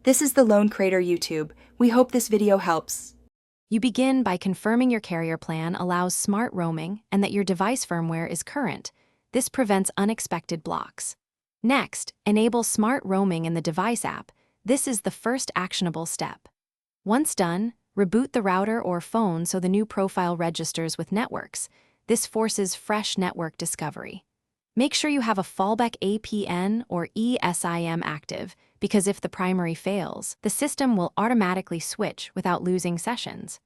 This is the Lone Crater YouTube. We hope this video helps. You begin by confirming your carrier plan allows smart roaming and that your device firmware is current. This prevents unexpected blocks. Next, enable smart roaming in the device app. This is the first actionable step. Once done, reboot the router or phone so the new profile registers with networks. This forces fresh network discovery. Make sure you have a fallback APN or eSIM active, because if the primary fails, the system will automatically switch without losing sessions.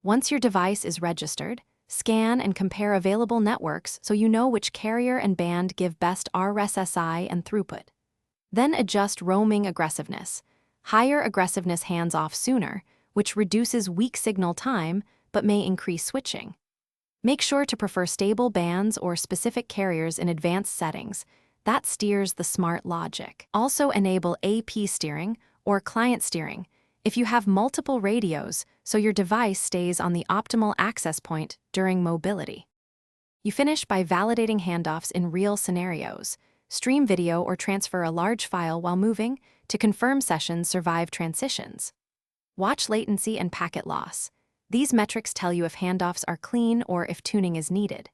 Once your device is registered, scan and compare available networks so you know which carrier and band give best RSSI and throughput. Then adjust roaming aggressiveness. Higher aggressiveness hands off sooner, which reduces weak signal time but may increase switching. Make sure to prefer stable bands or specific carriers in advanced settings. That steers the smart logic. Also enable AP steering or client steering if you have multiple radios so your device stays on the optimal access point during mobility. You finish by validating handoffs in real scenarios. Stream video or transfer a large file while moving to confirm sessions survive transitions. Watch latency and packet loss. These metrics tell you if handoffs are clean or if tuning is needed.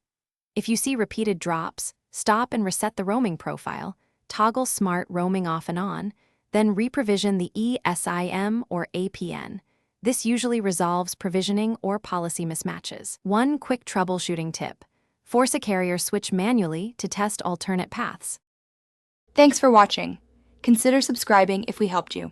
If you see repeated drops, stop and reset the roaming profile, toggle smart roaming off and on, then reprovision the eSIM or APN. This usually resolves provisioning or policy mismatches. One quick troubleshooting tip: force a carrier switch manually to test alternate paths. Thanks for watching. Consider subscribing if we helped you.